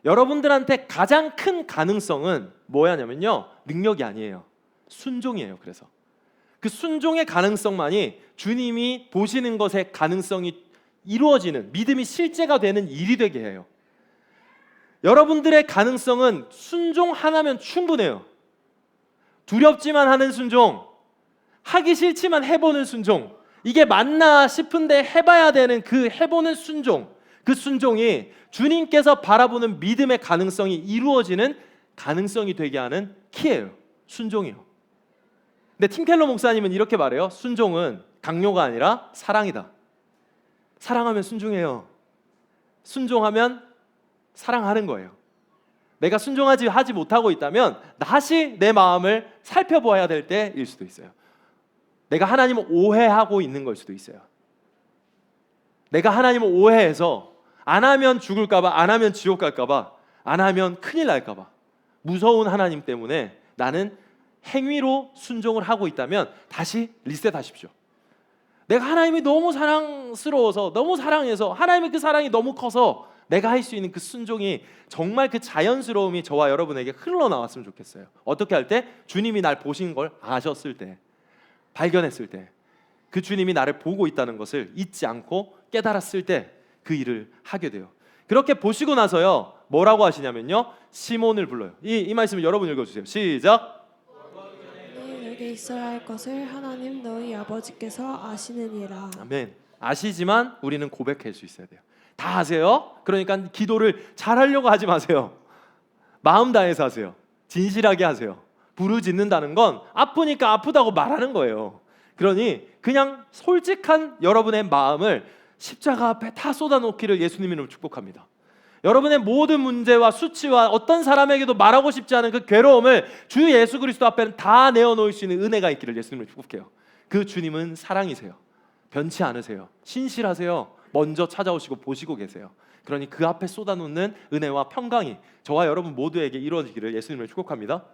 여러분들한테 가장 큰 가능성은 뭐냐면요, 능력이 아니에요. 순종이에요. 그래서 그 순종의 가능성만이 주님이 보시는 것의 가능성이 이루어지는, 믿음이 실제가 되는 일이 되게 해요. 여러분들의 가능성은 순종 하나면 충분해요. 두렵지만 하는 순종, 하기 싫지만 해보는 순종, 이게 맞나 싶은데 해봐야 되는 그 해보는 순종, 그 순종이 주님께서 바라보는 믿음의 가능성이 이루어지는 가능성이 되게 하는 키예요. 순종이요. 근데 팀 켈러 목사님은 이렇게 말해요. 순종은 강요가 아니라 사랑이다. 사랑하면 순종해요. 순종하면 사랑하는 거예요. 내가 순종하지 못하고 있다면 다시 내 마음을 살펴보아야 될 때일 수도 있어요. 내가 하나님을 오해하고 있는 걸 수도 있어요. 내가 하나님을 오해해서 안 하면 죽을까 봐, 안 하면 지옥 갈까 봐, 안 하면 큰일 날까 봐 무서운 하나님 때문에 나는 행위로 순종을 하고 있다면 다시 리셋하십시오. 내가 하나님이 너무 사랑스러워서, 너무 사랑해서, 하나님의 그 사랑이 너무 커서 내가 할 수 있는 그 순종이 정말 그 자연스러움이 저와 여러분에게 흘러나왔으면 좋겠어요. 어떻게 할 때? 주님이 날 보신 걸 아셨을 때, 발견했을 때, 그 주님이 나를 보고 있다는 것을 잊지 않고 깨달았을 때 그 일을 하게 돼요. 그렇게 보시고 나서요, 뭐라고 하시냐면요, 시몬을 불러요. 이 말씀을 여러분 읽어주세요. 시작. 너희에게 있어야 할 것을 하나님 너희 아버지께서 아시느니라. 아멘. 아시지만 우리는 고백할 수 있어야 돼요. 다 아세요? 그러니까 기도를 잘하려고 하지 마세요. 마음 다해서 하세요. 진실하게 하세요. 부르짖는다는 건 아프니까 아프다고 말하는 거예요. 그러니 그냥 솔직한 여러분의 마음을 십자가 앞에 다 쏟아놓기를 예수님 이름으로 축복합니다. 여러분의 모든 문제와 수치와 어떤 사람에게도 말하고 싶지 않은 그 괴로움을 주 예수 그리스도 앞에는 다 내어놓을 수 있는 은혜가 있기를 예수님을 축복해요. 그 주님은 사랑이세요. 변치 않으세요. 신실하세요. 먼저 찾아오시고 보시고 계세요. 그러니 그 앞에 쏟아놓는 은혜와 평강이 저와 여러분 모두에게 이루어지기를 예수님을 축복합니다.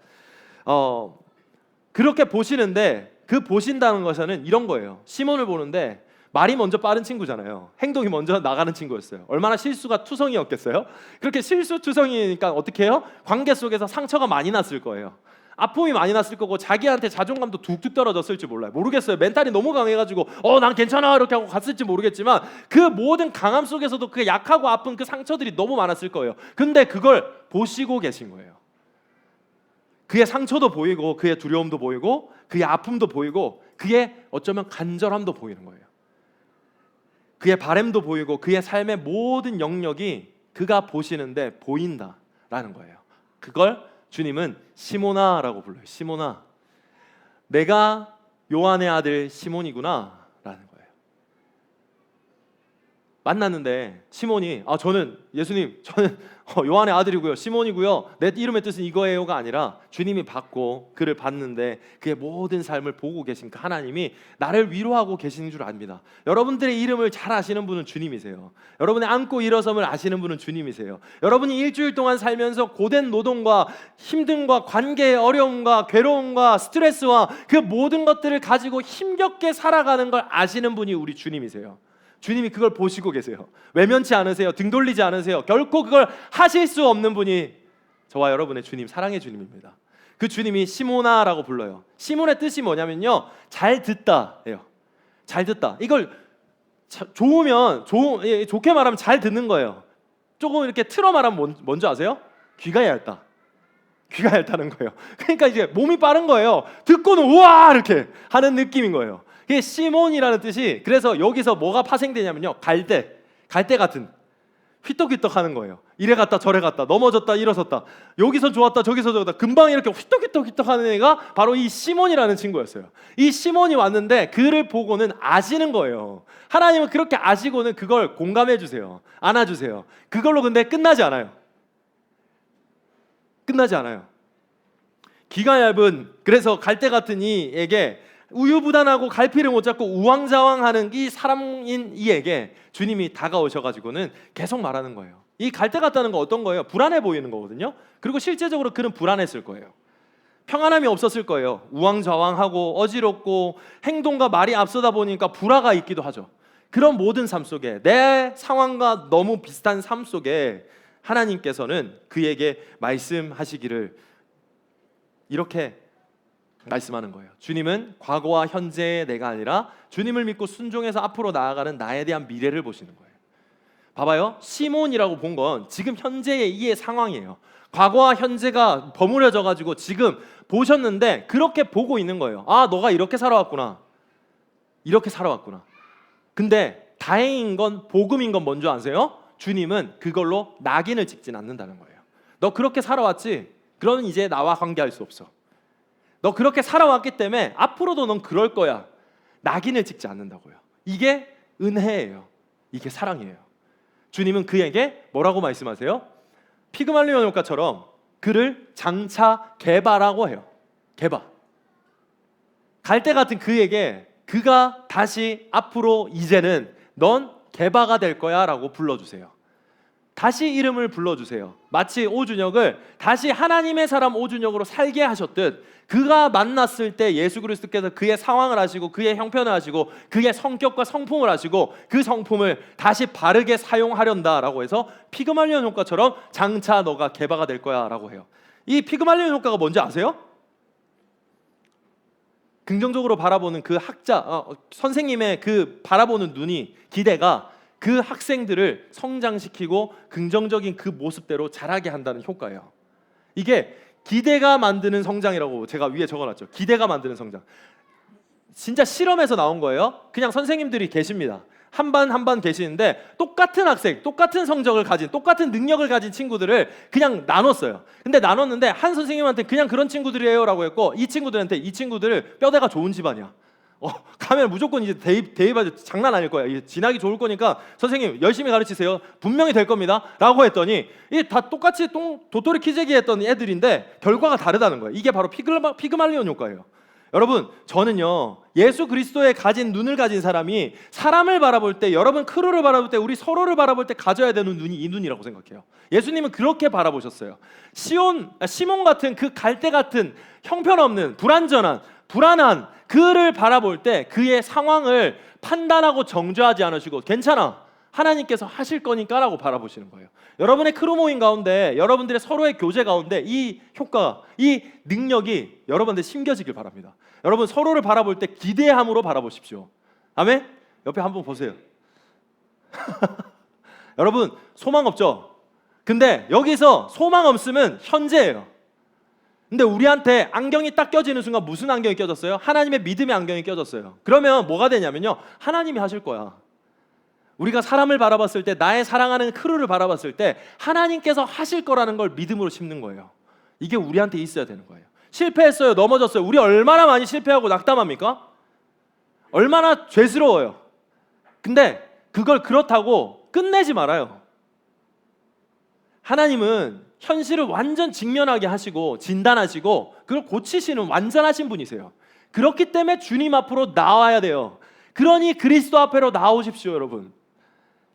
그렇게 보시는데, 그 보신다는 것은 이런 거예요. 시몬을 보는데 말이 먼저 빠른 친구잖아요. 행동이 먼저 나가는 친구였어요. 얼마나 실수가 투성이었겠어요? 그렇게 실수 투성이니까 어떻게 해요? 관계 속에서 상처가 많이 났을 거예요. 아픔이 많이 났을 거고 자기한테 자존감도 뚝뚝 떨어졌을지 몰라요. 모르겠어요. 멘탈이 너무 강해가지고 난 괜찮아 이렇게 하고 갔을지 모르겠지만 그 모든 강함 속에서도 그 약하고 아픈 그 상처들이 너무 많았을 거예요. 근데 그걸 보시고 계신 거예요. 그의 상처도 보이고 그의 두려움도 보이고 그의 아픔도 보이고 그의 어쩌면 간절함도 보이는 거예요. 그의 바램도 보이고 그의 삶의 모든 영역이 그가 보시는데 보인다라는 거예요. 그걸 주님은 시모나라고 불러요. 시모나, 내가 요한의 아들 시몬이구나 라는 거예요. 만났는데 시몬이 저는 예수님 저는 요한의 아들이고요, 시몬이고요, 내 이름의 뜻은 이거예요가 아니라 주님이 받고 그를 봤는데 그의 모든 삶을 보고 계신 그 하나님이 나를 위로하고 계시는 줄 압니다. 여러분들의 이름을 잘 아시는 분은 주님이세요. 여러분의 안고 일어섬을 아시는 분은 주님이세요. 여러분이 일주일 동안 살면서 고된 노동과 힘듦과 관계의 어려움과 괴로움과 스트레스와 그 모든 것들을 가지고 힘겹게 살아가는 걸 아시는 분이 우리 주님이세요. 주님이 그걸 보시고 계세요. 외면치 않으세요. 등 돌리지 않으세요. 결코 그걸 하실 수 없는 분이 저와 여러분의 주님, 사랑의 주님입니다. 그 주님이 시모나라고 불러요. 시몬의 뜻이 뭐냐면요, 잘 듣다예요. 잘 듣다. 이걸 좋게 말하면 잘 듣는 거예요. 조금 이렇게 틀어 말하면 뭔지 아세요? 귀가 얇다. 귀가 얇다는 거예요. 그러니까 이제 몸이 빠른 거예요. 듣고는 우와 이렇게 하는 느낌인 거예요. 이게 시몬이라는 뜻이, 그래서 여기서 뭐가 파생되냐면요, 갈대 같은, 휘떡휘떡 하는 거예요. 이래 갔다 저래 갔다, 넘어졌다 일어섰다, 여기서 좋았다 저기서 좋았다, 금방 이렇게 휘떡휘떡 하는 애가 바로 이 시몬이라는 친구였어요. 이 시몬이 왔는데 그를 보고는 아시는 거예요. 하나님은 그렇게 아시고는 그걸 공감해 주세요. 안아주세요. 그걸로 근데 끝나지 않아요. 귀가 얇은, 그래서 갈대 같은 이에게 우유부단하고 갈피를 못 잡고 우왕좌왕하는 이 사람인 이에게 주님이 다가오셔가지고는 계속 말하는 거예요. 이 갈대 같다는 거 어떤 거예요? 불안해 보이는 거거든요. 그리고 실제적으로 그는 불안했을 거예요. 평안함이 없었을 거예요. 우왕좌왕하고 어지럽고 행동과 말이 앞서다 보니까 불화가 있기도 하죠. 그런 모든 삶 속에, 내 상황과 너무 비슷한 삶 속에 하나님께서는 그에게 말씀하시기를 이렇게 말씀하는 거예요. 주님은 과거와 현재의 내가 아니라 주님을 믿고 순종해서 앞으로 나아가는 나에 대한 미래를 보시는 거예요. 봐봐요. 시몬이라고 본 건 지금 현재의 이의 상황이에요. 과거와 현재가 버무려져 가지고 지금 보셨는데 그렇게 보고 있는 거예요. 너가 이렇게 살아왔구나. 근데 다행인 건, 복음인 건 뭔지 아세요? 주님은 그걸로 낙인을 찍진 않는다는 거예요. 너 그렇게 살아왔지? 그러면 이제 나와 관계할 수 없어. 너 그렇게 살아왔기 때문에 앞으로도 넌 그럴 거야. 낙인을 찍지 않는다고요. 이게 은혜예요. 이게 사랑이에요. 주님은 그에게 뭐라고 말씀하세요? 피그말리온 효과처럼 그를 장차 개바라고 해요. 개바. 갈대 같은 그에게 그가 다시 앞으로 이제는 넌 개바가 될 거야 라고 불러주세요. 다시 이름을 불러주세요. 마치 오준혁을 다시 하나님의 사람 오준혁으로 살게 하셨듯, 그가 만났을 때 예수 그리스도께서 그의 상황을 아시고 그의 형편을 아시고 그의 성격과 성품을 아시고 그 성품을 다시 바르게 사용하련다라고 해서 피그말리온 효과처럼 장차 너가 개바가 될 거야 라고 해요. 이 피그말리온 효과가 뭔지 아세요? 긍정적으로 바라보는 그 학자, 선생님의 그 바라보는 눈이, 기대가 그 학생들을 성장시키고 긍정적인 그 모습대로 자라게 한다는 효과예요. 이게 기대가 만드는 성장이라고 제가 위에 적어놨죠. 기대가 만드는 성장. 진짜 실험에서 나온 거예요. 그냥 선생님들이 계십니다. 한 반 계시는데 똑같은 학생, 똑같은 성적을 가진, 똑같은 능력을 가진 친구들을 그냥 나눴어요. 근데 나눴는데 한 선생님한테 그냥 그런 친구들이에요 라고 했고, 이 친구들한테 이 친구들 뼈대가 좋은 집안이야. 가면 무조건 이제 대입하지, 장난 아닐 거야. 이게 진학이 좋을 거니까 선생님 열심히 가르치세요. 분명히 될 겁니다. 라고 했더니 이게 다 똑같이 도토리 키재기 했던 애들인데 결과가 다르다는 거예요. 이게 바로 피그말리온 효과예요. 여러분, 저는요, 예수 그리스도의 가진 눈을 가진 사람이 사람을 바라볼 때, 여러분 크루를 바라볼 때, 우리 서로를 바라볼 때 가져야 되는 눈이 이 눈이라고 생각해요. 예수님은 그렇게 바라보셨어요. 시몬 같은 그 갈대 같은 형편없는 불안한 그를 바라볼 때 그의 상황을 판단하고 정죄하지 않으시고 괜찮아, 하나님께서 하실 거니까라고 바라보시는 거예요. 여러분의 크루 모임 가운데, 여러분들의 서로의 교제 가운데 이 효과가, 이 능력이 여러분들 심겨지길 바랍니다. 여러분 서로를 바라볼 때 기대함으로 바라보십시오. 아멘? 옆에 한번 보세요. 여러분 소망 없죠? 근데 여기서 소망 없음은 현재예요. 근데 우리한테 안경이 딱 껴지는 순간 무슨 안경이 껴졌어요? 하나님의 믿음의 안경이 껴졌어요. 그러면 뭐가 되냐면요, 하나님이 하실 거야. 우리가 사람을 바라봤을 때, 나의 사랑하는 크루를 바라봤을 때 하나님께서 하실 거라는 걸 믿음으로 심는 거예요. 이게 우리한테 있어야 되는 거예요. 실패했어요, 넘어졌어요. 우리 얼마나 많이 실패하고 낙담합니까? 얼마나 죄스러워요. 근데 그걸 그렇다고 끝내지 말아요. 하나님은 현실을 완전 직면하게 하시고 진단하시고 그걸 고치시는 완전하신 분이세요. 그렇기 때문에 주님 앞으로 나와야 돼요. 그러니 그리스도 앞으로 나오십시오. 여러분,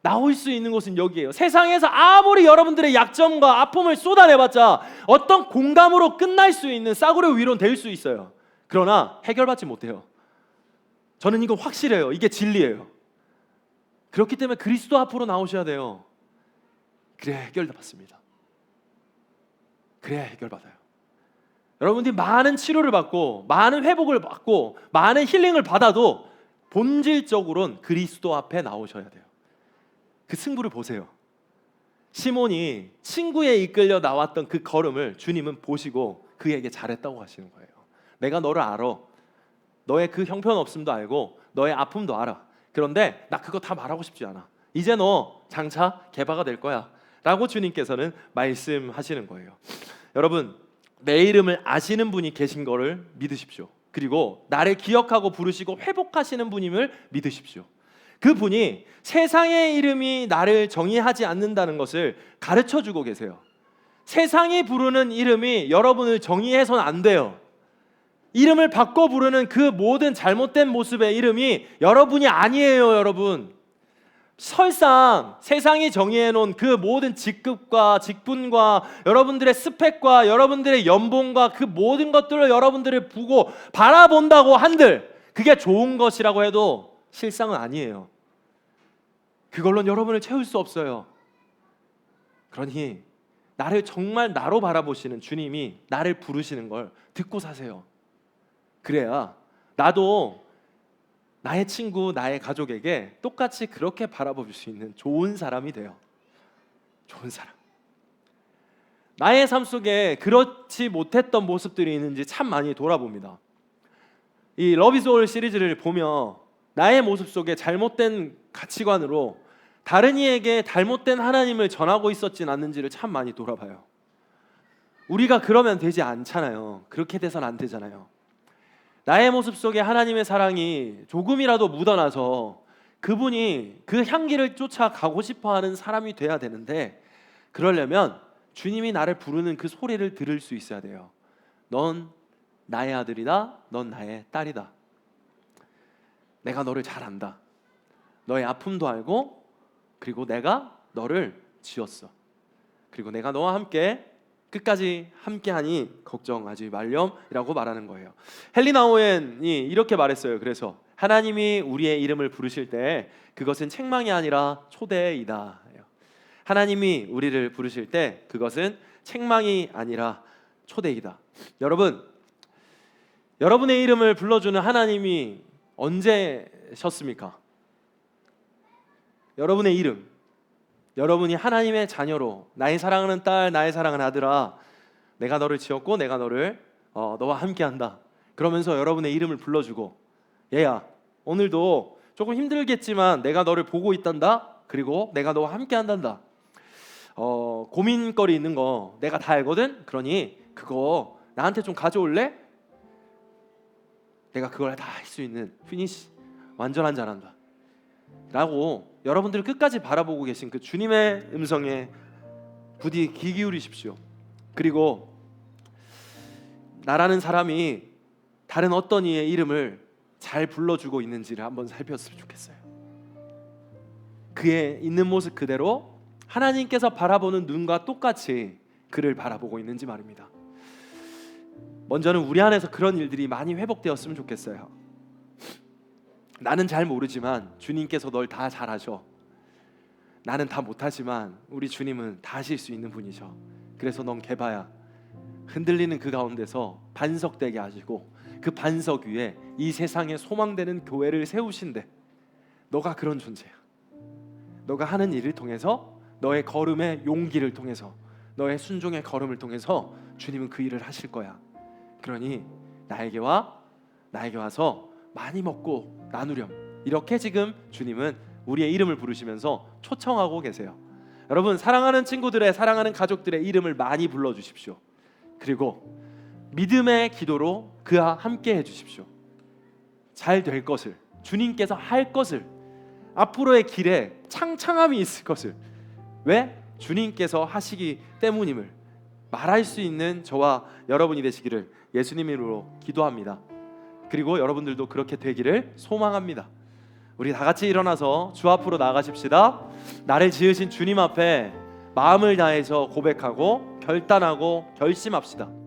나올 수 있는 곳은 여기예요. 세상에서 아무리 여러분들의 약점과 아픔을 쏟아내봤자 어떤 공감으로 끝날 수 있는 싸구려 위로는 될 수 있어요. 그러나 해결받지 못해요. 저는 이거 확실해요. 이게 진리예요. 그렇기 때문에 그리스도 앞으로 나오셔야 돼요. 그래야 해결받습니다. 그래야 해결받아요. 여러분들이 많은 치료를 받고 많은 회복을 받고 많은 힐링을 받아도 본질적으로는 그리스도 앞에 나오셔야 돼요. 그 승부를 보세요. 시몬이 친구에 이끌려 나왔던 그 걸음을 주님은 보시고 그에게 잘했다고 하시는 거예요. 내가 너를 알아. 너의 그 형편없음도 알고 너의 아픔도 알아. 그런데 나 그거 다 말하고 싶지 않아. 이제 너 장차 개바가 될 거야 라고 주님께서는 말씀하시는 거예요. 여러분, 내 이름을 아시는 분이 계신 거를 믿으십시오. 그리고 나를 기억하고 부르시고 회복하시는 분임을 믿으십시오. 그분이 세상의 이름이 나를 정의하지 않는다는 것을 가르쳐주고 계세요. 세상이 부르는 이름이 여러분을 정의해서는 안 돼요. 이름을 바꿔 부르는 그 모든 잘못된 모습의 이름이 여러분이 아니에요. 여러분, 설상 세상이 정의해놓은 그 모든 직급과 직분과 여러분들의 스펙과 여러분들의 연봉과 그 모든 것들을 여러분들을 보고 바라본다고 한들 그게 좋은 것이라고 해도 실상은 아니에요. 그걸로는 여러분을 채울 수 없어요. 그러니 나를 정말 나로 바라보시는 주님이 나를 부르시는 걸 듣고 사세요. 그래야 나도 나의 친구, 나의 가족에게 똑같이 그렇게 바라볼 수 있는 좋은 사람이 돼요. 좋은 사람. 나의 삶 속에 그렇지 못했던 모습들이 있는지 참 많이 돌아봅니다. 이 러브 이즈 올 시리즈를 보며 나의 모습 속에 잘못된 가치관으로 다른 이에게 잘못된 하나님을 전하고 있었진 않는지를 참 많이 돌아봐요. 우리가 그러면 되지 않잖아요. 그렇게 돼서는 안 되잖아요. 나의 모습 속에 하나님의 사랑이 조금이라도 묻어나서 그분이 그 향기를 쫓아가고 싶어하는 사람이 돼야 되는데, 그러려면 주님이 나를 부르는 그 소리를 들을 수 있어야 돼요. 넌 나의 아들이다. 넌 나의 딸이다. 내가 너를 잘 안다. 너의 아픔도 알고, 그리고 내가 너를 지었어. 그리고 내가 너와 함께 끝까지 함께하니 걱정하지 말렴이라고 말하는 거예요. 헨리 나우엔이 이렇게 말했어요. 그래서 하나님이 우리의 이름을 부르실 때 그것은 책망이 아니라 초대이다. 하나님이 우리를 부르실 때 그것은 책망이 아니라 초대이다. 여러분, 여러분의 이름을 불러주는 하나님이 언제 셨습니까? 여러분의 이름, 여러분이 하나님의 자녀로 나의 사랑하는 딸, 나의 사랑하는 아들아, 내가 너를 지었고 내가 너를 너와 함께한다. 그러면서 여러분의 이름을 불러주고, 얘야 오늘도 조금 힘들겠지만 내가 너를 보고 있단다. 그리고 내가 너와 함께한단다. 고민거리 있는 거 내가 다 알거든. 그러니 그거 나한테 좀 가져올래? 내가 그걸 다 할 수 있는 피니시 완전한 자란다 라고 여러분들을 끝까지 바라보고 계신 그 주님의 음성에 부디 귀 기울이십시오. 그리고 나라는 사람이 다른 어떤 이의 이름을 잘 불러주고 있는지를 한번 살폈으면 좋겠어요. 그의 있는 모습 그대로 하나님께서 바라보는 눈과 똑같이 그를 바라보고 있는지 말입니다. 먼저는 우리 안에서 그런 일들이 많이 회복되었으면 좋겠어요. 나는 잘 모르지만 주님께서 널 다 잘 아셔. 나는 다 못하지만 우리 주님은 다 하실 수 있는 분이셔. 그래서 넌 개바야. 흔들리는 그 가운데서 반석되게 하시고 그 반석 위에 이 세상에 소망되는 교회를 세우신대. 너가 그런 존재야. 너가 하는 일을 통해서, 너의 걸음의 용기를 통해서, 너의 순종의 걸음을 통해서 주님은 그 일을 하실 거야. 그러니 나에게 와서 많이 먹고 나누렴. 이렇게 지금 주님은 우리의 이름을 부르시면서 초청하고 계세요. 여러분, 사랑하는 친구들의, 사랑하는 가족들의 이름을 많이 불러주십시오. 그리고 믿음의 기도로 그와 함께 해주십시오. 잘 될 것을, 주님께서 할 것을, 앞으로의 길에 창창함이 있을 것을, 왜? 주님께서 하시기 때문임을 말할 수 있는 저와 여러분이 되시기를 예수님 이름으로 기도합니다. 그리고 여러분들도 그렇게 되기를 소망합니다. 우리 다 같이 일어나서 주 앞으로 나가십시다. 나를 지으신 주님 앞에 마음을 다해서 고백하고 결단하고 결심합시다.